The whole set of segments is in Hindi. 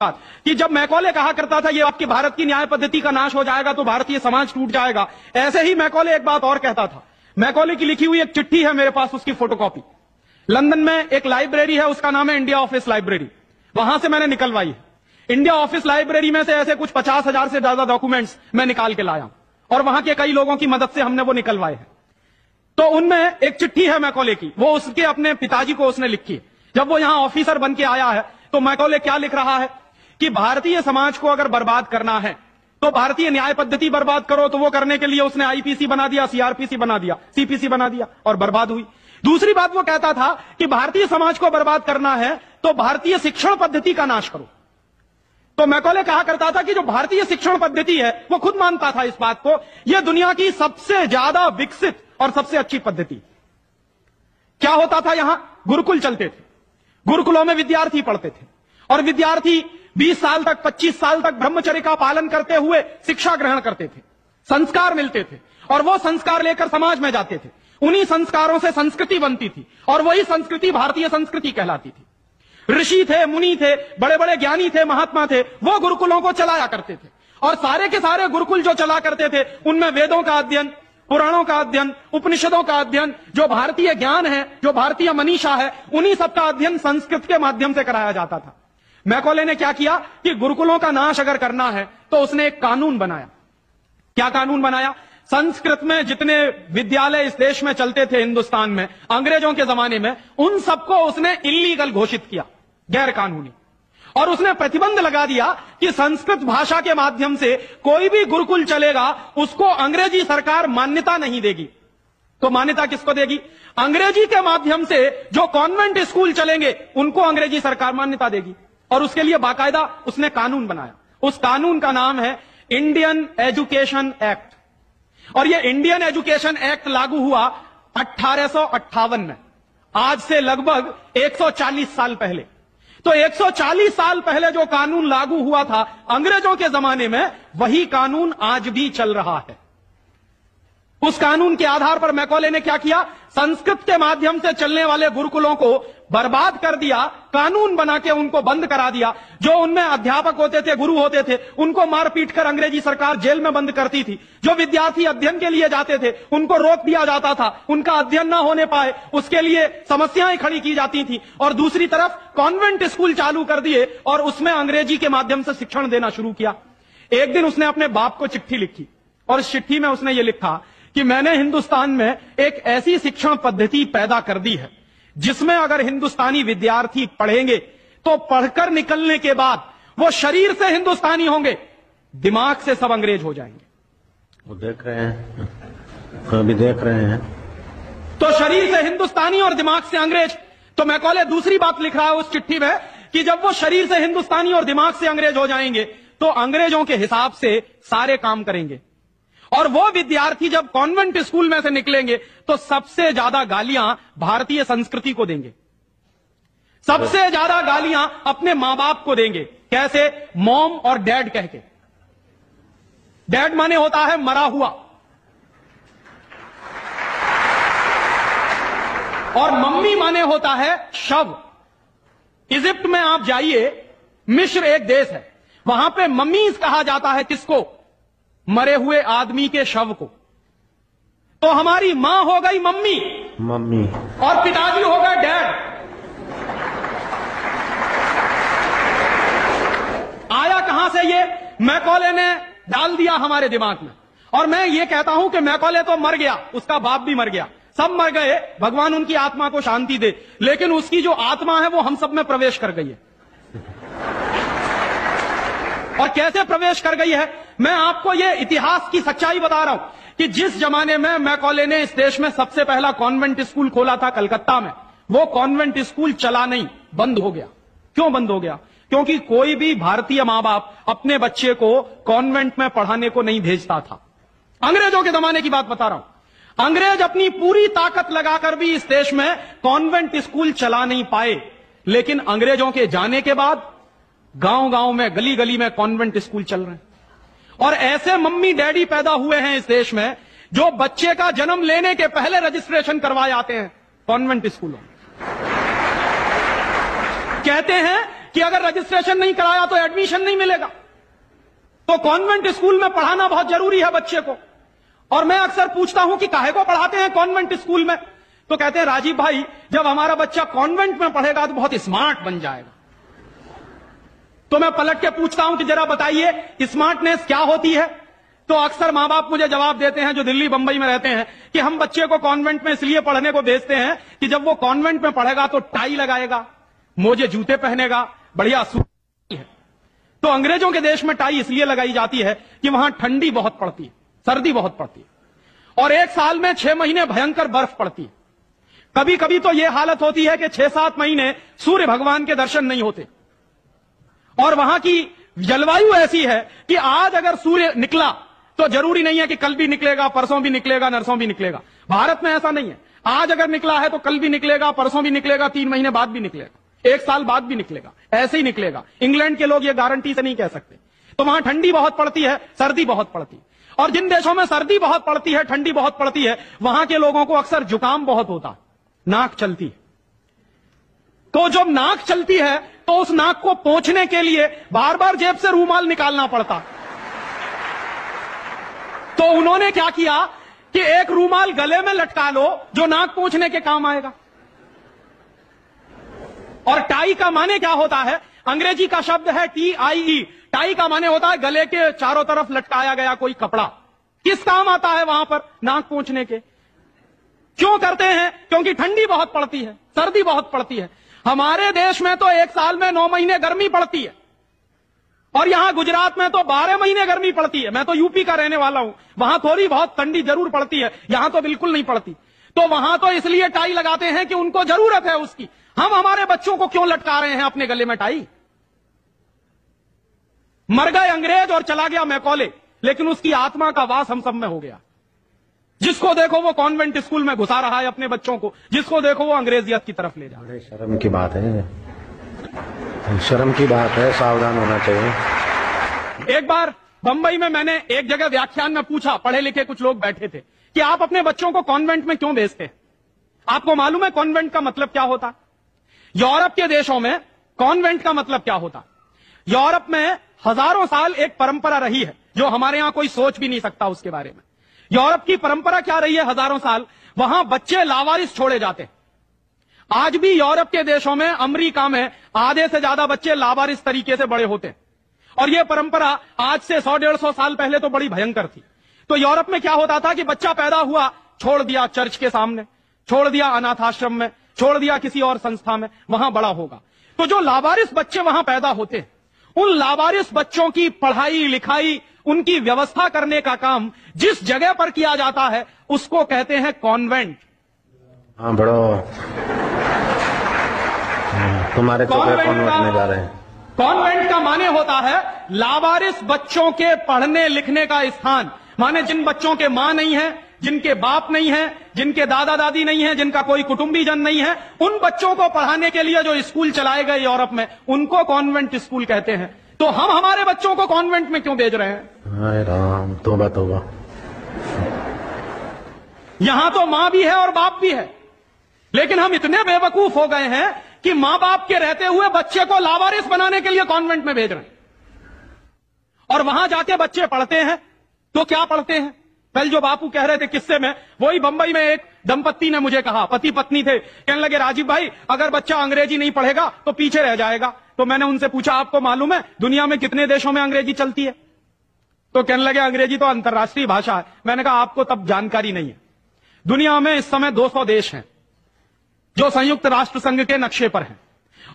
बात कि जब मैकॉले कहा करता था ये आपकी भारत की न्याय पद्धति का नाश हो जाएगा तो भारतीय समाज टूट जाएगा, ऐसे ही मैकॉले एक बात और कहता था। मैकॉले की लिखी हुई एक चिट्ठी है मेरे पास, उसकी फोटोकॉपी। लंदन में एक लाइब्रेरी है, उसका नाम है इंडिया ऑफिस लाइब्रेरी, वहां से मैंने निकलवाई है। इंडिया ऑफिस लाइब्रेरी में से ऐसे कुछ 50,000 से ज्यादा डॉक्यूमेंट्स मैं निकाल के लाया और वहां के कई लोगों की मदद से हमने वो निकलवाए हैं। तो उनमें एक चिट्ठी है मैकॉले की, वो उसके अपने पिताजी को उसने लिखी है। जब वो यहां ऑफिसर बन के आया है तो मैकॉले क्या लिख रहा है कि भारतीय समाज को अगर बर्बाद करना है तो भारतीय न्याय पद्धति बर्बाद करो। तो वो करने के लिए उसने आईपीसी बना दिया, सीआरपीसी बना दिया, सीपीसी बना दिया और बर्बाद हुई। दूसरी बात वो कहता था कि भारतीय समाज को बर्बाद करना है तो भारतीय शिक्षण पद्धति का नाश करो। तो मैकॉले कहा करता था कि जो भारतीय शिक्षण पद्धति है, वो खुद मानता था इस बात को, यह दुनिया की सबसे ज्यादा विकसित और सबसे अच्छी पद्धति। क्या होता था, यहां गुरुकुल चलते थे, गुरुकुलों में विद्यार्थी पढ़ते थे और विद्यार्थी 20 साल तक 25 साल तक ब्रह्मचर्य का पालन करते हुए शिक्षा ग्रहण करते थे, संस्कार मिलते थे और वो संस्कार लेकर समाज में जाते थे। उन्हीं संस्कारों से संस्कृति बनती थी और वही संस्कृति भारतीय संस्कृति कहलाती थी। ऋषि थे, मुनि थे, बड़े बड़े ज्ञानी थे, महात्मा थे, वो गुरुकुलों को चलाया करते थे और सारे के सारे गुरुकुल जो चला करते थे उनमें वेदों का अध्ययन, पुराणों का अध्ययन, उपनिषदों का अध्ययन, जो भारतीय ज्ञान है, जो भारतीय मनीषा है, उन्हीं सबका अध्ययन संस्कृत के माध्यम से कराया जाता था। मैकॉले ने क्या किया कि गुरुकुलों का नाश अगर करना है तो उसने एक कानून बनाया। क्या कानून बनाया? संस्कृत में जितने विद्यालय इस देश में चलते थे हिंदुस्तान में अंग्रेजों के जमाने में, उन सबको उसने इल्लीगल घोषित किया, गैर कानूनी। और उसने प्रतिबंध लगा दिया कि संस्कृत भाषा के माध्यम से कोई भी गुरुकुल चलेगा उसको अंग्रेजी सरकार मान्यता नहीं देगी। तो मान्यता किसको देगी? अंग्रेजी के माध्यम से जो कॉन्वेंट स्कूल चलेंगे उनको अंग्रेजी सरकार मान्यता देगी। और उसके लिए बाकायदा उसने कानून बनाया। उस कानून का नाम है इंडियन एजुकेशन एक्ट। और यह इंडियन एजुकेशन एक्ट लागू हुआ 1858 में, आज से लगभग 140 साल पहले। तो 140 साल पहले जो कानून लागू हुआ था अंग्रेजों के जमाने में, वही कानून आज भी चल रहा है। उस कानून के आधार पर मैकॉले ने क्या किया? संस्कृत के माध्यम से चलने वाले गुरुकुलों को बर्बाद कर दिया, कानून बना के उनको बंद करा दिया। जो उनमें अध्यापक होते थे, गुरु होते थे, उनको मार पीट कर अंग्रेजी सरकार जेल में बंद करती थी। जो विद्यार्थी अध्ययन के लिए जाते थे उनको रोक दिया जाता था, उनका अध्ययन ना होने पाए उसके लिए समस्याएं खड़ी की जाती थी। और दूसरी तरफ कॉन्वेंट स्कूल चालू कर दिए और उसमें अंग्रेजी के माध्यम से शिक्षण देना शुरू किया। एक दिन उसने अपने बाप को चिट्ठी लिखी और इस चिट्ठी में उसने ये लिखा कि मैंने हिंदुस्तान में एक ऐसी शिक्षण पद्धति पैदा कर दी है जिसमें अगर हिंदुस्तानी विद्यार्थी पढ़ेंगे तो पढ़कर निकलने के बाद वो शरीर से हिंदुस्तानी होंगे, दिमाग से सब अंग्रेज हो जाएंगे। वो देख रहे हैं, अभी देख रहे हैं। तो शरीर से हिंदुस्तानी और दिमाग से अंग्रेज। तो मैकॉले दूसरी बात लिख रहा है उस चिट्ठी में कि जब वो शरीर से हिंदुस्तानी और दिमाग से अंग्रेज हो जाएंगे तो अंग्रेजों के हिसाब से सारे काम करेंगे। और वो विद्यार्थी जब कॉन्वेंट स्कूल में से निकलेंगे तो सबसे ज्यादा गालियां भारतीय संस्कृति को देंगे, सबसे ज्यादा गालियां अपने मां बाप को देंगे। कैसे? मॉम और डैड कह के। डैड माने होता है मरा हुआ और मम्मी माने होता है शव। इजिप्ट में आप जाइए, मिस्र एक देश है, वहां पे मम्मीज कहा जाता है किसको? मरे हुए आदमी के शव को। तो हमारी मां हो गई मम्मी, मम्मी, और पिताजी हो गए डैड। आया कहां से ये? मैकॉले ने डाल दिया हमारे दिमाग में। और मैं ये कहता हूं कि मैकॉले तो मर गया, उसका बाप भी मर गया, सब मर गए, भगवान उनकी आत्मा को शांति दे, लेकिन उसकी जो आत्मा है वो हम सब में प्रवेश कर गई है। और कैसे प्रवेश कर गई है? मैं आपको यह इतिहास की सच्चाई बता रहा हूं कि जिस जमाने में मैकॉले ने इस देश में सबसे पहला कॉन्वेंट स्कूल खोला था कलकत्ता में, वो कॉन्वेंट स्कूल चला नहीं, बंद हो गया। क्यों बंद हो गया? क्योंकि कोई भी भारतीय मां बाप अपने बच्चे को कॉन्वेंट में पढ़ाने को नहीं भेजता था। अंग्रेजों के जमाने की बात बता रहा हूं। अंग्रेज अपनी पूरी ताकत लगाकर भी इस देश में कॉन्वेंट स्कूल चला नहीं पाए, लेकिन अंग्रेजों के जाने के बाद गांव गांव में, गली गली में कॉन्वेंट स्कूल चल रहे हैं। और ऐसे मम्मी डैडी पैदा हुए हैं इस देश में जो बच्चे का जन्म लेने के पहले रजिस्ट्रेशन करवाए आते हैं कॉन्वेंट स्कूलों में। कहते हैं कि अगर रजिस्ट्रेशन नहीं कराया तो एडमिशन नहीं मिलेगा। तो कॉन्वेंट स्कूल में पढ़ाना बहुत जरूरी है बच्चे को। और मैं अक्सर पूछता हूं कि काहे को पढ़ाते हैं कॉन्वेंट स्कूल में, तो कहते हैं राजीव भाई जब हमारा बच्चा कॉन्वेंट में पढ़ेगा तो बहुत स्मार्ट बन जाएगा। तो मैं पलट के पूछता हूं कि जरा बताइए स्मार्टनेस क्या होती है। तो अक्सर मां बाप मुझे जवाब देते हैं जो दिल्ली बंबई में रहते हैं कि हम बच्चे को कॉन्वेंट में इसलिए पढ़ने को भेजते हैं कि जब वो कॉन्वेंट में पढ़ेगा तो टाई लगाएगा, मोजे जूते पहनेगा, बढ़िया सूट है। तो अंग्रेजों के देश में टाई इसलिए लगाई जाती है कि वहां ठंडी बहुत पड़ती है, सर्दी बहुत पड़ती है और एक साल में 6 महीने भयंकर बर्फ पड़ती है। कभी कभी तो यह हालत होती है कि 6-7 महीने सूर्य भगवान के दर्शन नहीं होते। और वहां की जलवायु ऐसी है कि आज अगर सूर्य निकला तो जरूरी नहीं है कि कल भी निकलेगा, परसों भी निकलेगा, नरसों भी निकलेगा। भारत में ऐसा नहीं है, आज अगर निकला है तो कल भी निकलेगा, परसों भी निकलेगा, 3 महीने बाद भी निकलेगा, 1 साल बाद भी निकलेगा, ऐसे ही निकलेगा। इंग्लैंड के लोग ये गारंटी से नहीं कह सकते। तो वहां ठंडी बहुत पड़ती है, सर्दी बहुत पड़ती है। और जिन देशों में सर्दी बहुत पड़ती है, ठंडी बहुत पड़ती है, वहां के लोगों को अक्सर जुकाम बहुत होता है, नाक चलती है। तो जब नाक चलती है तो उस नाक को पोंछने के लिए बार बार जेब से रूमाल निकालना पड़ता। तो उन्होंने क्या किया कि एक रूमाल गले में लटका लो जो नाक पोंछने के काम आएगा। और टाई का माने क्या होता है, अंग्रेजी का शब्द है TIE। टाई का माने होता है गले के चारों तरफ लटकाया गया कोई कपड़ा। किस काम आता है वहां पर, नाक पोंछने के। क्यों करते हैं, क्योंकि ठंडी बहुत पड़ती है, सर्दी बहुत पड़ती है। हमारे देश में तो 1 साल में 9 महीने गर्मी पड़ती है और यहां गुजरात में तो 12 महीने गर्मी पड़ती है। मैं तो यूपी का रहने वाला हूं, वहां थोड़ी बहुत ठंडी जरूर पड़ती है, यहां तो बिल्कुल नहीं पड़ती। तो वहां तो इसलिए टाई लगाते हैं कि उनको जरूरत है उसकी। हम हमारे बच्चों को क्यों लटका रहे हैं अपने गले में टाई। मर गए अंग्रेज और चला गया मैकॉले, लेकिन उसकी आत्मा का वास हम सब में हो गया। जिसको देखो वो कॉन्वेंट स्कूल में घुसा रहा है अपने बच्चों को, जिसको देखो वो अंग्रेजियत की तरफ ले जा रहा है। शर्म की बात है, शर्म की बात है, सावधान होना चाहिए। एक बार बंबई में मैंने एक जगह व्याख्यान में पूछा, पढ़े लिखे कुछ लोग बैठे थे, कि आप अपने बच्चों को कॉन्वेंट में क्यों भेजते हैं। आपको मालूम है कॉन्वेंट का मतलब क्या होता। यूरोप के देशों में कॉन्वेंट का मतलब क्या होता। यूरोप में हजारों साल एक परंपरा रही है जो हमारे यहां कोई सोच भी नहीं सकता उसके बारे में। यूरोप की परंपरा क्या रही है हजारों साल, वहां बच्चे लावारिस छोड़े जाते हैं। आज भी यूरोप के देशों में, अमेरिका में आधे से ज्यादा बच्चे लावारिस तरीके से बड़े होते हैं। और यह परंपरा आज से 100-150 साल पहले तो बड़ी भयंकर थी। तो यूरोप में क्या होता था कि बच्चा पैदा हुआ, छोड़ दिया चर्च के सामने, छोड़ दिया अनाथ आश्रम में, छोड़ दिया किसी और संस्था में, वहां बड़ा होगा। तो जो लावारिस बच्चे वहां पैदा होते हैं, उन लावारिस बच्चों की पढ़ाई लिखाई, उनकी व्यवस्था करने का काम जिस जगह पर किया जाता है उसको कहते हैं कॉन्वेंट। हाँ बड़ो, तुम्हारे कॉन्वेंट में जा रहे हैं। कॉन्वेंट का माने होता है लावारिस बच्चों के पढ़ने लिखने का स्थान। माने जिन बच्चों के मां नहीं है, जिनके बाप नहीं है, जिनके दादा दादी नहीं है, जिनका कोई कुटुंबीजन नहीं है, उन बच्चों को पढ़ाने के लिए जो स्कूल चलाए गए यूरोप में, उनको कॉन्वेंट स्कूल कहते हैं। तो हम हमारे बच्चों को कॉन्वेंट में क्यों भेज रहे हैं। हाय राम, तौबा तौबा। यहां तो मां भी है और बाप भी है, लेकिन हम इतने बेवकूफ हो गए हैं कि मां बाप के रहते हुए बच्चे को लावारिस बनाने के लिए कॉन्वेंट में भेज रहे हैं। और वहां जाके बच्चे पढ़ते हैं तो क्या पढ़ते हैं। कल जो बापू कह रहे थे किस्से में, वही बंबई में एक दंपत्ति ने मुझे कहा, पति पत्नी थे, कहने लगे राजीव भाई अगर बच्चा अंग्रेजी नहीं पढ़ेगा तो पीछे रह जाएगा। तो मैंने उनसे पूछा आपको मालूम है दुनिया में कितने देशों में अंग्रेजी चलती है। तो कहने लगे अंग्रेजी तो अंतर्राष्ट्रीय भाषा है। मैंने कहा आपको तब जानकारी नहीं है। दुनिया में इस समय 200 देश हैं जो संयुक्त राष्ट्र संघ के नक्शे पर हैं,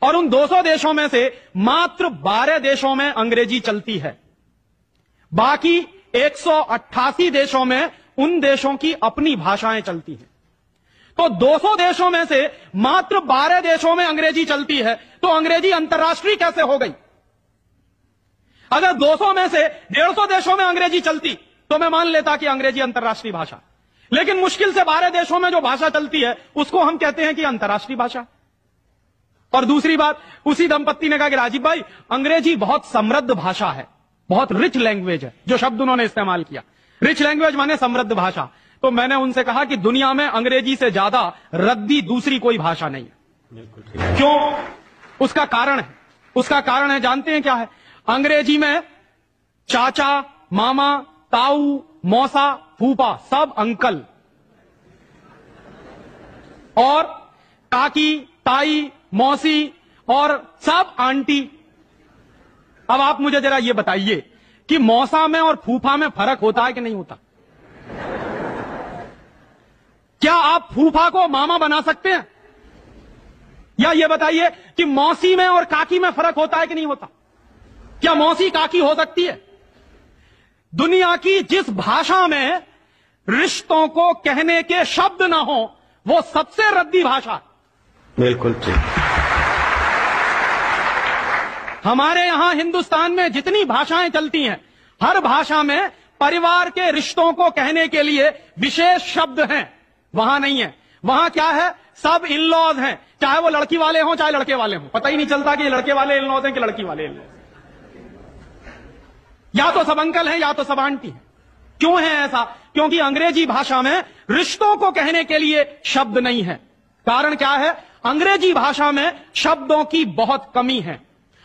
और उन 200 देशों में से मात्र 12 देशों में अंग्रेजी चलती है। बाकी 188 देशों में उन देशों की अपनी भाषाएं चलती हैं। तो 200 देशों में से मात्र 12 देशों में अंग्रेजी चलती है, तो अंग्रेजी अंतर्राष्ट्रीय कैसे हो गई। अगर 200 में से 150 देशों में अंग्रेजी चलती तो मैं मान लेता कि अंग्रेजी अंतर्राष्ट्रीय भाषा, लेकिन मुश्किल से 12 देशों में जो भाषा चलती है उसको हम कहते हैं कि अंतर्राष्ट्रीय भाषा। और दूसरी बात, उसी दंपत्ति ने कहा कि राजीव भाई अंग्रेजी बहुत समृद्ध भाषा है, बहुत रिच लैंग्वेज है। जो शब्द उन्होंने इस्तेमाल किया, रिच लैंग्वेज माने समृद्ध भाषा। तो मैंने उनसे कहा कि दुनिया में अंग्रेजी से ज्यादा रद्दी दूसरी कोई भाषा नहीं है। क्यों? उसका कारण है उसका कारण है, जानते हैं क्या है? अंग्रेजी में चाचा, मामा, ताऊ, मौसा, फूफा सब अंकल, और काकी, ताई, मौसी और सब आंटी। अब आप मुझे जरा ये बताइए कि मौसा में और फूफा में फर्क होता है कि नहीं होता? क्या आप फूफा को मामा बना सकते हैं? या ये बताइए कि मौसी में और काकी में फर्क होता है कि नहीं होता? क्या मौसी काकी हो सकती है? दुनिया की जिस भाषा में रिश्तों को कहने के शब्द ना हो, वो सबसे रद्दी भाषा है। बिल्कुल ठीक। हमारे यहां हिंदुस्तान में जितनी भाषाएं चलती हैं, हर भाषा में परिवार के रिश्तों को कहने के लिए विशेष शब्द हैं। वहां नहीं है। वहां क्या है? सब इन लॉज हैं, चाहे वो लड़की वाले हों चाहे लड़के वाले हों। पता ही नहीं चलता कि ये लड़के वाले इन लॉज हैं कि लड़की वाले इन लॉज। या तो सब अंकल हैं या तो सब आंटी हैं। क्यों है ऐसा? क्योंकि अंग्रेजी भाषा में रिश्तों को कहने के लिए शब्द नहीं है। कारण क्या है? अंग्रेजी भाषा में शब्दों की बहुत कमी है।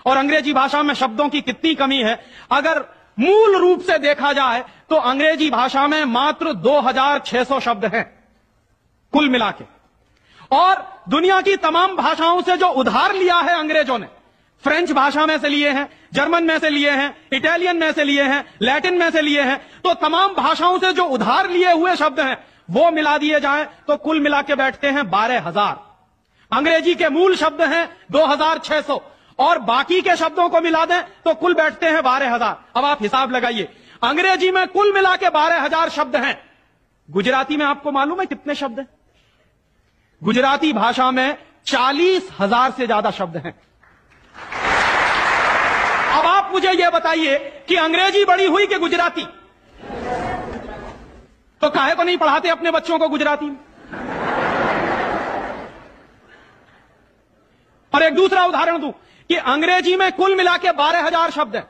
और अंग्रेजी भाषा में शब्दों की कितनी कमी है? अगर मूल रूप से देखा जाए तो अंग्रेजी भाषा में मात्र 2600 शब्द हैं कुल मिला के। और दुनिया की तमाम भाषाओं से जो उधार लिया है अंग्रेजों ने, फ्रेंच भाषा में से लिए हैं, जर्मन में से लिए हैं, इटालियन में से लिए हैं, लैटिन में से लिए हैं, तो तमाम भाषाओं से जो उधार लिए हुए शब्द हैं वो मिला दिए जाएं तो कुल मिला के बैठते हैं 12,000। अंग्रेजी के मूल शब्द हैं 2600 और बाकी के शब्दों को मिला दें तो कुल बैठते हैं 12,000। अब आप हिसाब लगाइए, अंग्रेजी में कुल मिला के 12,000 शब्द हैं। गुजराती में आपको मालूम है कितने शब्द हैं? गुजराती भाषा में 40,000 से ज्यादा शब्द हैं। अब आप मुझे यह बताइए कि अंग्रेजी बड़ी हुई कि गुजराती? तो काहे को नहीं पढ़ाते अपने बच्चों को गुजराती में? और एक दूसरा उदाहरण दूं कि अंग्रेजी में कुल मिला के 12,000 शब्द हैं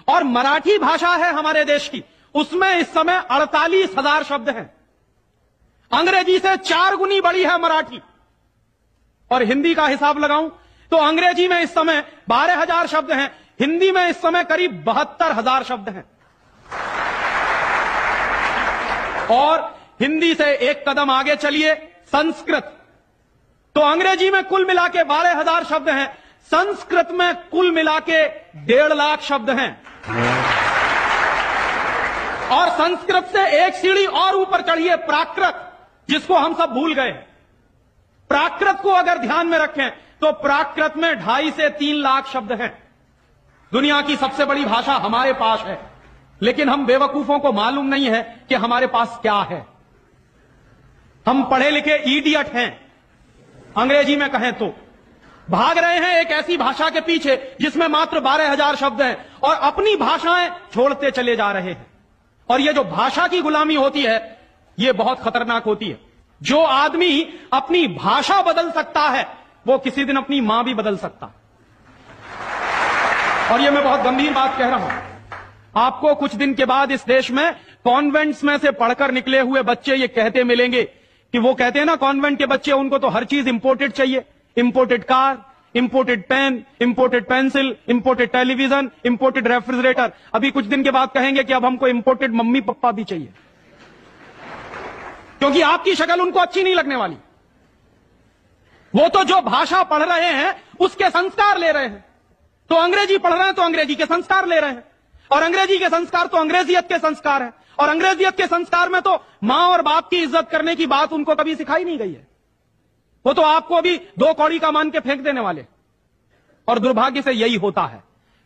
और मराठी भाषा है हमारे देश की, उसमें इस समय 48,000 शब्द हैं। अंग्रेजी से 4 गुनी बड़ी है मराठी। और हिंदी का हिसाब लगाऊं तो अंग्रेजी में इस समय 12,000 शब्द हैं, हिंदी में इस समय करीब 72,000 शब्द हैं। और हिंदी से एक कदम आगे चलिए, संस्कृत। तो अंग्रेजी में कुल मिला के 12,000 शब्द हैं, संस्कृत में कुल मिला के 1.5 लाख शब्द हैं। और संस्कृत से एक सीढ़ी और ऊपर चढ़िए, प्राकृत, जिसको हम सब भूल गए। प्राकृत को अगर ध्यान में रखें तो प्राकृत में 2.5 से 3 लाख शब्द हैं। दुनिया की सबसे बड़ी भाषा हमारे पास है, लेकिन हम बेवकूफों को मालूम नहीं है कि हमारे पास क्या है। हम पढ़े लिखे इडियट हैं, अंग्रेजी में कहें तो भाग रहे हैं एक ऐसी भाषा के पीछे जिसमें मात्र 12,000 शब्द हैं और अपनी भाषाएं छोड़ते चले जा रहे हैं। और ये जो भाषा की गुलामी होती है ये बहुत खतरनाक होती है। जो आदमी अपनी भाषा बदल सकता है वो किसी दिन अपनी मां भी बदल सकता। और ये मैं बहुत गंभीर बात कह रहा हूं। आपको कुछ दिन के बाद इस देश में कॉन्वेंट्स में से पढ़कर निकले हुए बच्चे ये कहते मिलेंगे कि वो कहते हैं ना, कॉन्वेंट के बच्चे, उनको तो हर चीज इंपोर्टेड चाहिए। Imported car, imported pen, imported pencil, imported television, imported refrigerator. अभी कुछ दिन के बाद कहेंगे कि अब हमको इंपोर्टेड मम्मी पापा भी चाहिए, क्योंकि आपकी शक्ल उनको अच्छी नहीं लगने वाली। वो तो जो भाषा पढ़ रहे हैं उसके संस्कार ले रहे हैं। तो अंग्रेजी पढ़ रहे हैं तो अंग्रेजी के संस्कार ले रहे हैं, और अंग्रेजी के संस्कार तो अंग्रेजियत के संस्कार हैं। और अंग्रेजियत के संस्कार में तो मां और बाप की इज्जत करने की बात उनको कभी सिखाई नहीं गई है। वो तो आपको अभी 2 कौड़ी का मान के फेंक देने वाले। और दुर्भाग्य से यही होता है।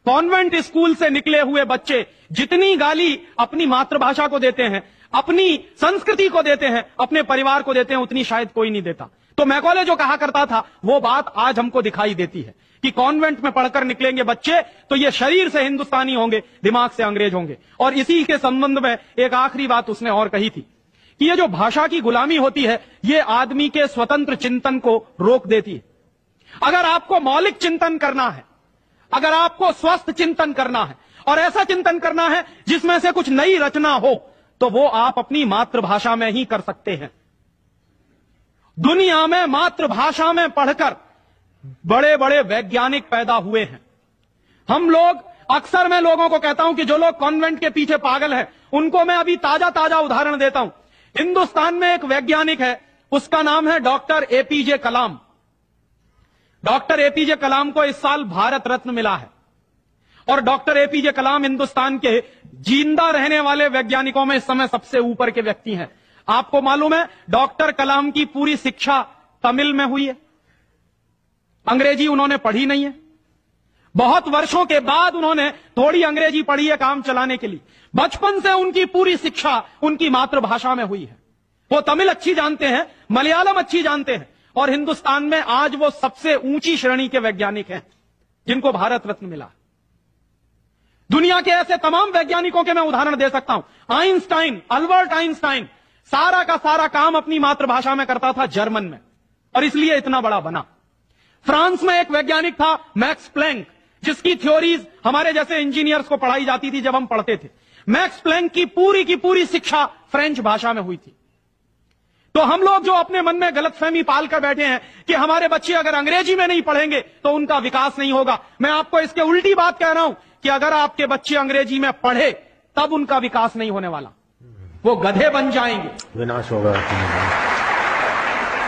कॉन्वेंट स्कूल से निकले हुए बच्चे जितनी गाली अपनी मातृभाषा को देते हैं, अपनी संस्कृति को देते हैं, अपने परिवार को देते हैं, उतनी शायद कोई नहीं देता। तो मैकॉले जो कहा करता था वो बात आज हमको दिखाई देती है कि कॉन्वेंट में पढ़कर निकलेंगे बच्चे तो ये शरीर से हिंदुस्तानी होंगे, दिमाग से अंग्रेज होंगे। और इसी के संबंध में एक आखिरी बात उसने और कही थी कि ये जो भाषा की गुलामी होती है ये आदमी के स्वतंत्र चिंतन को रोक देती है। अगर आपको मौलिक चिंतन करना है, अगर आपको स्वस्थ चिंतन करना है और ऐसा चिंतन करना है जिसमें से कुछ नई रचना हो, तो वो आप अपनी मातृभाषा में ही कर सकते हैं। दुनिया में मातृभाषा में पढ़कर बड़े बड़े वैज्ञानिक पैदा हुए हैं, हम लोग, अक्सर मैं लोगों को कहता हूं कि जो लोग कॉन्वेंट के पीछे पागल हैं, उनको मैं अभी ताजा ताजा उदाहरण देता हूं। हिंदुस्तान में एक वैज्ञानिक है, उसका नाम है डॉक्टर एपीजे कलाम। डॉक्टर एपीजे कलाम को इस साल भारत रत्न मिला है और डॉक्टर एपीजे कलाम हिंदुस्तान के जिंदा रहने वाले वैज्ञानिकों में इस समय सबसे ऊपर के व्यक्ति हैं। आपको मालूम है, डॉक्टर कलाम की पूरी शिक्षा तमिल में हुई है, अंग्रेजी उन्होंने पढ़ी नहीं है। बहुत वर्षों के बाद उन्होंने थोड़ी अंग्रेजी पढ़ी है काम चलाने के लिए। बचपन से उनकी पूरी शिक्षा उनकी मातृभाषा में हुई है। वो तमिल अच्छी जानते हैं, मलयालम अच्छी जानते हैं और हिंदुस्तान में आज वो सबसे ऊंची श्रेणी के वैज्ञानिक हैं जिनको भारत रत्न मिला। दुनिया के ऐसे तमाम वैज्ञानिकों के मैं उदाहरण दे सकता हूं। आइंस्टाइन, अल्बर्ट आइंस्टाइन सारा का सारा काम अपनी मातृभाषा में करता था, जर्मन में, और इसलिए इतना बड़ा बना। फ्रांस में एक वैज्ञानिक था मैक्स प्लैंक, जिसकी थ्योरीज हमारे जैसे इंजीनियर्स को पढ़ाई जाती थी जब हम पढ़ते थे। मैक्स प्लैंक की पूरी शिक्षा फ्रेंच भाषा में हुई थी। तो हम लोग जो अपने मन में गलतफहमी पाल कर बैठे हैं कि हमारे बच्चे अगर अंग्रेजी में नहीं पढ़ेंगे तो उनका विकास नहीं होगा, मैं आपको इसके उल्टी बात कह रहा हूं कि अगर आपके बच्चे अंग्रेजी में पढ़े तब उनका विकास नहीं होने वाला, वो गधे बन जाएंगे, विनाश होगा।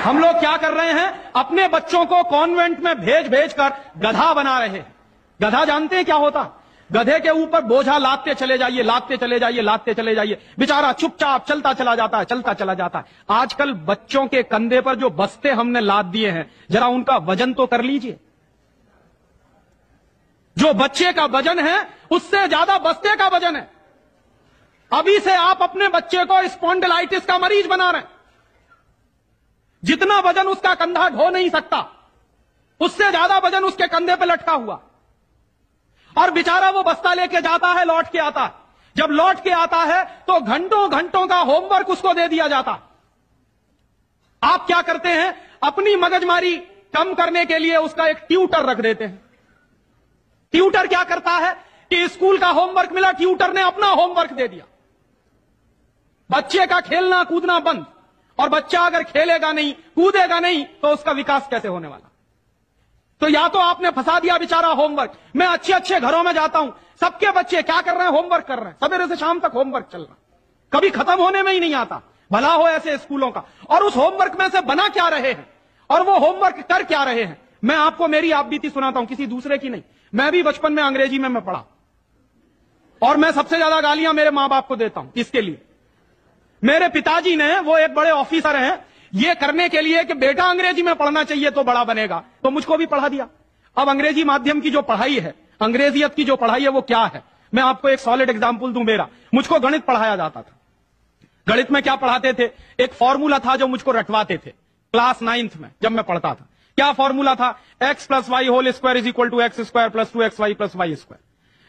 हम लोग क्या कर रहे हैं, अपने बच्चों को कॉन्वेंट में भेज कर गधा बना रहे हैं। गधा जानते हैं क्या होता? गधे के ऊपर बोझा लादते चले जाइए, लादते चले जाइए, लादते चले जाइए, बेचारा चुपचाप चलता चला जाता है, चलता चला जाता है। आजकल बच्चों के कंधे पर जो बस्ते हमने लाद दिए हैं, जरा उनका वजन तो कर लीजिए। जो बच्चे का वजन है उससे ज्यादा बस्ते का वजन है। अभी से आप अपने बच्चे को स्पॉन्डिलाइटिस का मरीज बना रहे हैं। जितना वजन उसका कंधा ढो नहीं सकता, उससे ज्यादा वजन उसके कंधे पे लटका हुआ, और बेचारा वो बस्ता लेके जाता है, लौट के आता है। जब लौट के आता है तो घंटों घंटों का होमवर्क उसको दे दिया जाता। आप क्या करते हैं, अपनी मगजमारी कम करने के लिए उसका एक ट्यूटर रख देते हैं। ट्यूटर क्या करता है कि स्कूल का होमवर्क मिला, ट्यूटर ने अपना होमवर्क दे दिया। बच्चे का खेलना कूदना बंद, और बच्चा अगर खेलेगा नहीं, कूदेगा नहीं, तो उसका विकास कैसे होने वाला? तो या तो आपने फंसा दिया बेचारा होमवर्क। मैं अच्छे अच्छे घरों में जाता हूं, सबके बच्चे क्या कर रहे हैं, होमवर्क कर रहे हैं, सवेरे से शाम तक होमवर्क चल रहा, कभी खत्म होने में ही नहीं आता। भला हो ऐसे स्कूलों का। और उस होमवर्क में से बना क्या रहे हैं और वो होमवर्क कर क्या रहे हैं? मैं आपको मेरी आप बीती सुनाता हूं, किसी दूसरे की नहीं। मैं भी बचपन में अंग्रेजी में मैं पढ़ा, और मैं सबसे ज्यादा गालियां मेरे मां बाप को देता हूं। इसके लिए मेरे पिताजी ने, वो एक बड़े ऑफिसर हैं, ये करने के लिए कि बेटा अंग्रेजी में पढ़ना चाहिए तो बड़ा बनेगा, तो मुझको भी पढ़ा दिया। अब अंग्रेजी माध्यम की जो पढ़ाई है, अंग्रेजियत की जो पढ़ाई है, वो क्या है? मैं आपको एक सॉलिड एग्जांपल दूं मेरा। मुझको गणित पढ़ाया जाता था। गणित में क्या पढ़ाते थे? एक फॉर्मूला था जो मुझको रटवाते थे क्लास 9th में जब मैं पढ़ता था। क्या फॉर्मूला था? x + y whole square is equal to x² + 2xy + y²।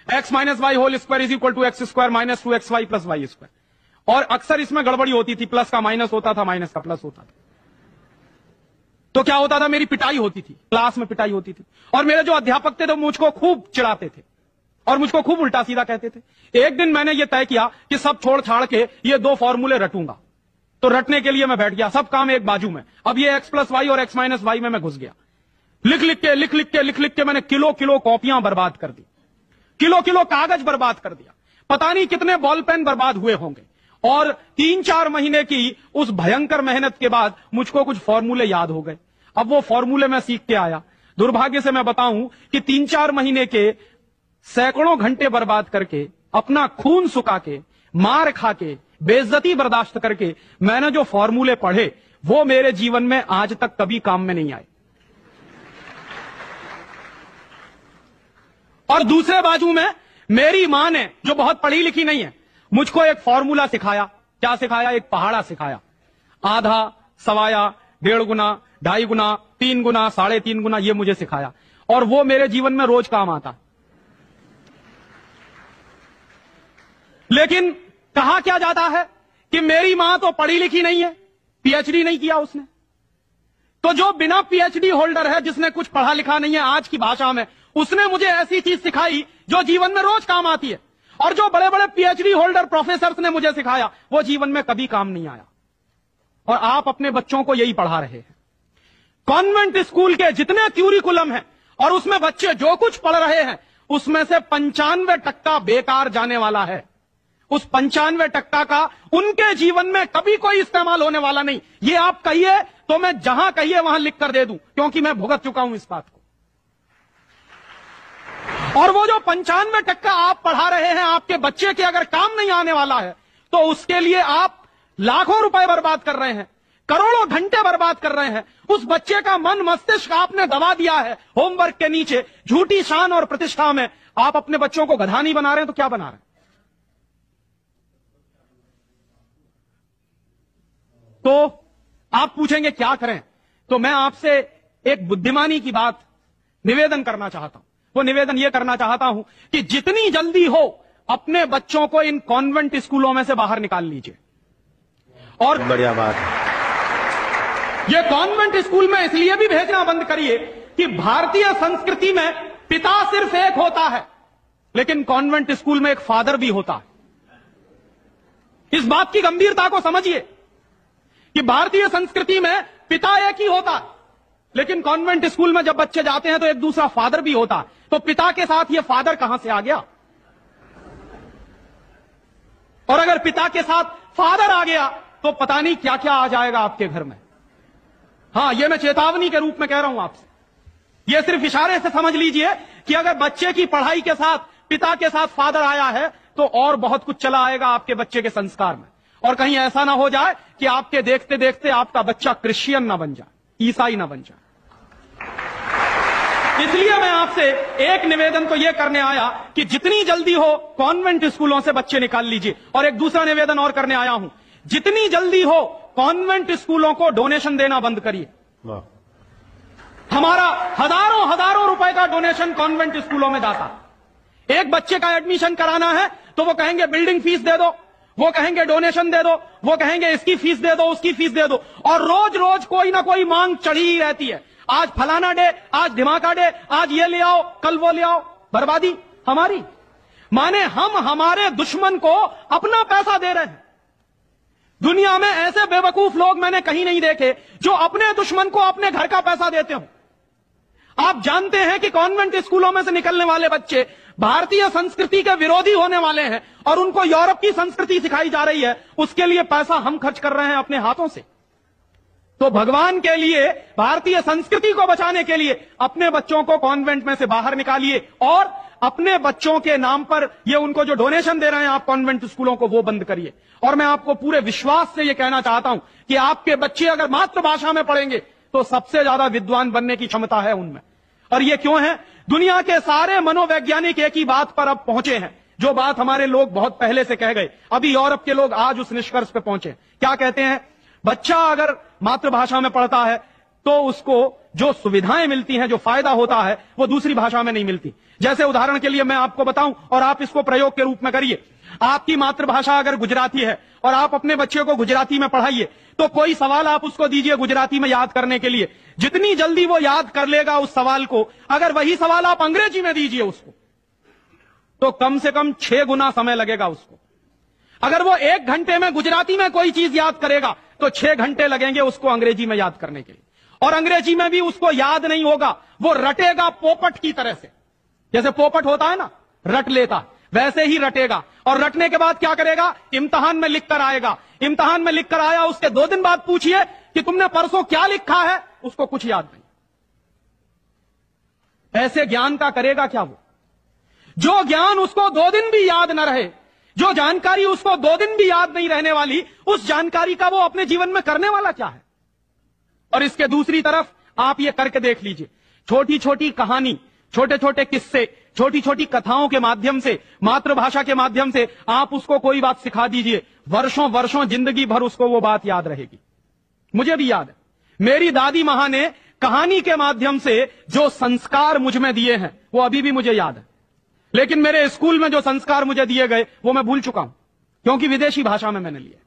x - y whole square is equal to x² - 2xy + y²। और अक्सर इसमें गड़बड़ी होती थी, प्लस का माइनस होता था, माइनस का प्लस होता था। तो क्या होता था, मेरी पिटाई होती थी, क्लास में पिटाई होती थी। और मेरे जो अध्यापक थे तो मुझको खूब चिढ़ाते थे और मुझको खूब उल्टा सीधा कहते थे। एक दिन मैंने ये तय किया कि सब छोड़ छाड़ के ये 2 फॉर्मूले रटूंगा। तो रटने के लिए मैं बैठ गया, सब काम एक बाजू में। अब ये x + y और x - y में मैं घुस गया। लिख लिख के मैंने किलो कॉपियां बर्बाद कर दी, किलो कागज बर्बाद कर दिया। पता नहीं कितने बॉल पेन बर्बाद हुए होंगे। और 3-4 महीने की उस भयंकर मेहनत के बाद मुझको कुछ फॉर्मूले याद हो गए। अब वो फॉर्मूले मैं सीख के आया। दुर्भाग्य से मैं बताऊं कि 3-4 महीने के सैकड़ों घंटे बर्बाद करके, अपना खून सुखा के, मार खा के, बेइज्जती बर्दाश्त करके मैंने जो फॉर्मूले पढ़े, वो मेरे जीवन में आज तक कभी काम में नहीं आए। और दूसरे बाजू में मेरी मां ने, जो बहुत पढ़ी लिखी नहीं है, मुझको एक फॉर्मूला सिखाया। क्या सिखाया? एक पहाड़ा सिखाया। आधा, सवाया, 1.5 गुना, 2.5 गुना, 3 गुना, 3.5 गुना, ये मुझे सिखाया। और वो मेरे जीवन में रोज काम आता। लेकिन कहा क्या जाता है कि मेरी मां तो पढ़ी लिखी नहीं है, पीएचडी नहीं किया उसने। तो जो बिना पीएचडी होल्डर है, जिसने कुछ पढ़ा लिखा नहीं है, आज की भाषा में, उसने मुझे ऐसी चीज सिखाई जो जीवन में रोज काम आती है। और जो बड़े बड़े पीएचडी होल्डर प्रोफेसर्स ने मुझे सिखाया, वो जीवन में कभी काम नहीं आया। और आप अपने बच्चों को यही पढ़ा रहे हैं। कॉन्वेंट स्कूल के जितने क्यूरिकुलम हैं और उसमें बच्चे जो कुछ पढ़ रहे हैं, उसमें से 95% बेकार जाने वाला है। उस 95% का उनके जीवन में कभी कोई इस्तेमाल होने वाला नहीं। ये आप कहिए तो मैं जहां कहिए वहां लिख कर दे दूं, क्योंकि मैं भुगत चुका हूं इस बात को। और वो जो 95% आप पढ़ा रहे हैं, आपके बच्चे के अगर काम नहीं आने वाला है, तो उसके लिए आप लाखों रुपए बर्बाद कर रहे हैं, करोड़ों घंटे बर्बाद कर रहे हैं। उस बच्चे का मन मस्तिष्क आपने दबा दिया है होमवर्क के नीचे, झूठी शान और प्रतिष्ठा में। आप अपने बच्चों को गधा नहीं बना रहे हैं तो क्या बना रहे हैं? तो आप पूछेंगे क्या करें, तो मैं आपसे एक बुद्धिमानी की बात निवेदन करना चाहता हूं। वो निवेदन ये करना चाहता हूं कि जितनी जल्दी हो अपने बच्चों को इन कॉन्वेंट स्कूलों में से बाहर निकाल लीजिए। और बढ़िया बात है। ये कॉन्वेंट स्कूल में इसलिए भी भेजना बंद करिए कि भारतीय संस्कृति में पिता सिर्फ एक होता है, लेकिन कॉन्वेंट स्कूल में एक फादर भी होता है। इस बात की गंभीरता को समझिए कि भारतीय संस्कृति में पिता एक ही होता है, लेकिन कॉन्वेंट स्कूल में जब बच्चे जाते हैं तो एक दूसरा फादर भी होता है। तो पिता के साथ ये फादर कहां से आ गया? और अगर पिता के साथ फादर आ गया तो पता नहीं क्या क्या आ जाएगा आपके घर में। हां, यह मैं चेतावनी के रूप में कह रहा हूं आपसे। यह सिर्फ इशारे से समझ लीजिए कि अगर बच्चे की पढ़ाई के साथ पिता के साथ फादर आया है तो और बहुत कुछ चला आएगा आपके बच्चे के संस्कार में। और कहीं ऐसा ना हो जाए कि आपके देखते देखते आपका बच्चा क्रिश्चियन ना बन जाए, ईसाई ना बन जाए। इसलिए मैं आपसे एक निवेदन तो यह करने आया कि जितनी जल्दी हो कॉन्वेंट स्कूलों से बच्चे निकाल लीजिए। और एक दूसरा निवेदन और करने आया हूं, जितनी जल्दी हो कॉन्वेंट स्कूलों को डोनेशन देना बंद करिए। हमारा हजारों हजारों रुपए का डोनेशन कॉन्वेंट स्कूलों में जाता। एक बच्चे का एडमिशन कराना है तो वो कहेंगे बिल्डिंग फीस दे दो, वो कहेंगे डोनेशन दे दो, वो कहेंगे इसकी फीस दे दो, उसकी फीस दे दो। और रोज रोज कोई ना कोई मांग चढ़ी ही रहती है। आज फलाना डे, आज धमाका डे, आज ये ले आओ, कल वो ले आओ। बर्बादी हमारी, माने हम हमारे दुश्मन को अपना पैसा दे रहे हैं। दुनिया में ऐसे बेवकूफ लोग मैंने कहीं नहीं देखे जो अपने दुश्मन को अपने घर का पैसा देते हो। आप जानते हैं कि कॉन्वेंट स्कूलों में से निकलने वाले बच्चे भारतीय संस्कृति के विरोधी होने वाले हैं और उनको यूरोप की संस्कृति सिखाई जा रही है। उसके लिए पैसा हम खर्च कर रहे हैं अपने हाथों से। तो भगवान के लिए, भारतीय संस्कृति को बचाने के लिए अपने बच्चों को कॉन्वेंट में से बाहर निकालिए और अपने बच्चों के नाम पर ये उनको जो डोनेशन दे रहे हैं आप कॉन्वेंट स्कूलों को, वो बंद करिए। और मैं आपको पूरे विश्वास से ये कहना चाहता हूं कि आपके बच्चे अगर मातृभाषा में पढ़ेंगे तो सबसे ज्यादा विद्वान बनने की क्षमता है उनमें। और ये क्यों है? दुनिया के सारे मनोवैज्ञानिक एक ही बात पर अब पहुंचे हैं, जो बात हमारे लोग बहुत पहले से कह गए। अभी यूरोप के लोग आज उस निष्कर्ष पे पहुंचे। क्या कहते हैं? बच्चा अगर मातृभाषा में पढ़ता है तो उसको जो सुविधाएं मिलती हैं, जो फायदा होता है, वो दूसरी भाषा में नहीं मिलती। जैसे उदाहरण के लिए मैं आपको बताऊं और आप इसको प्रयोग के रूप में करिए। आपकी मातृभाषा अगर गुजराती है और आप अपने बच्चे को गुजराती में पढ़ाइए तो कोई सवाल आप उसको दीजिए गुजराती में याद करने के लिए, जितनी जल्दी वो याद कर लेगा उस सवाल को, अगर वही सवाल आप अंग्रेजी में दीजिए उसको तो कम से कम 6 गुना समय लगेगा उसको। अगर वो 1 घंटे में गुजराती में कोई चीज याद करेगा तो 6 घंटे लगेंगे उसको अंग्रेजी में याद करने के लिए। और अंग्रेजी में भी उसको याद नहीं होगा, वो रटेगा पोपट की तरह से। जैसे पोपट होता है ना, रट लेता, वैसे ही रटेगा। और रटने के बाद क्या करेगा? इम्तिहान में लिख कर आएगा। इम्तिहान में लिख कर आया, उसके 2 दिन बाद पूछिए कि तुमने परसों क्या लिखा है, उसको कुछ याद नहीं। ऐसे ज्ञान का करेगा क्या वो? जो ज्ञान उसको 2 दिन भी याद न रहे, जो जानकारी उसको 2 दिन भी याद नहीं रहने वाली, उस जानकारी का वो अपने जीवन में करने वाला क्या है? और इसके दूसरी तरफ आप ये करके देख लीजिए, छोटी छोटी कहानी, छोटे छोटे किस्से, छोटी छोटी कथाओं के माध्यम से, मातृभाषा के माध्यम से आप उसको कोई बात सिखा दीजिए, वर्षों वर्षों जिंदगी भर उसको वो बात याद रहेगी। मुझे भी याद है, मेरी दादी मां ने कहानी के माध्यम से जो संस्कार मुझ में दिए हैं वो अभी भी मुझे याद है। लेकिन मेरे स्कूल में जो संस्कार मुझे दिए गए वो मैं भूल चुका हूं, क्योंकि विदेशी भाषा में मैंने लिए।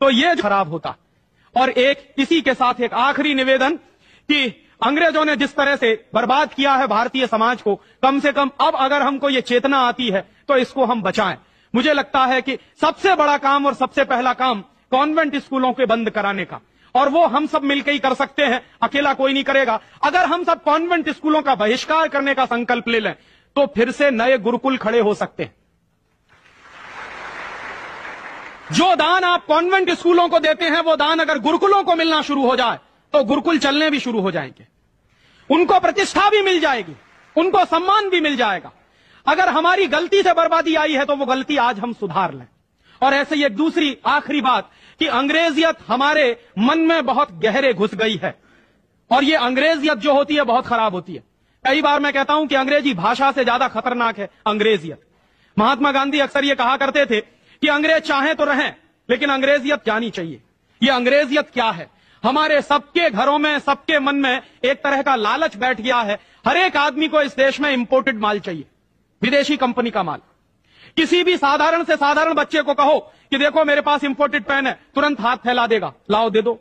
तो ये खराब होता। और एक इसी के साथ एक आखिरी निवेदन कि अंग्रेजों ने जिस तरह से बर्बाद किया है भारतीय समाज को, कम से कम अब अगर हमको ये चेतना आती है तो इसको हम बचाएं। मुझे लगता है कि सबसे बड़ा काम और सबसे पहला काम कॉन्वेंट स्कूलों के बंद कराने का, और वो हम सब मिलकर ही कर सकते हैं, अकेला कोई नहीं करेगा। अगर हम सब कॉन्वेंट स्कूलों का बहिष्कार करने का संकल्प ले लें तो फिर से नए गुरुकुल खड़े हो सकते हैं। जो दान आप कॉन्वेंट स्कूलों को देते हैं, वो दान अगर गुरुकुलों को मिलना शुरू हो जाए तो गुरुकुल चलने भी शुरू हो जाएंगे, उनको प्रतिष्ठा भी मिल जाएगी, उनको सम्मान भी मिल जाएगा। अगर हमारी गलती से बर्बादी आई है तो वो गलती आज हम सुधार लें। और ऐसे ही एक दूसरी आखिरी बात कि अंग्रेजियत हमारे मन में बहुत गहरे घुस गई है, और ये अंग्रेजियत जो होती है बहुत खराब होती है। कई बार मैं कहता हूं कि अंग्रेजी भाषा से ज्यादा खतरनाक है अंग्रेजियत। महात्मा गांधी अक्सर ये कहा करते थे कि अंग्रेज चाहें तो रहें, लेकिन अंग्रेजियत जानी चाहिए। ये अंग्रेजियत क्या है? हमारे सबके घरों में, सबके मन में एक तरह का लालच बैठ गया है। हर एक आदमी को इस देश में इंपोर्टेड माल चाहिए, विदेशी कंपनी का माल। किसी भी साधारण से साधारण बच्चे को कहो कि देखो मेरे पास इंपोर्टेड पेन है, तुरंत हाथ फैला देगा, लाओ दे दो।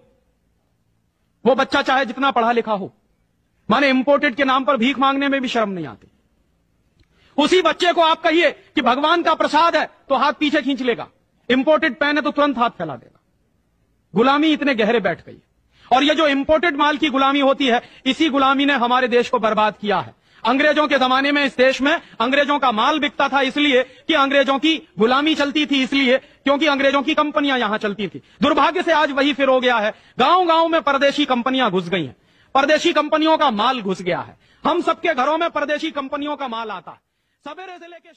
वो बच्चा चाहे जितना पढ़ा लिखा हो, माने इंपोर्टेड के नाम पर भीख मांगने में भी शर्म नहीं आती। उसी बच्चे को आप कहिए कि भगवान का प्रसाद है तो हाथ पीछे खींच लेगा, इंपोर्टेड पेन है तो तुरंत हाथ फैला देगा। गुलामी इतने गहरे बैठ गई। और ये जो इंपोर्टेड माल की गुलामी होती है, इसी गुलामी ने हमारे देश को बर्बाद किया है। अंग्रेजों के जमाने में इस देश में अंग्रेजों का माल बिकता था इसलिए कि अंग्रेजों की गुलामी चलती थी, इसलिए क्योंकि अंग्रेजों की कंपनियां यहां चलती थी। दुर्भाग्य से आज वही फिर हो गया है। गांव गांव में परदेशी कंपनियां घुस गई हैं, परदेशी कंपनियों का माल घुस गया है। हम सबके घरों में परदेशी कंपनियों का माल आता है। सवेरे से लेके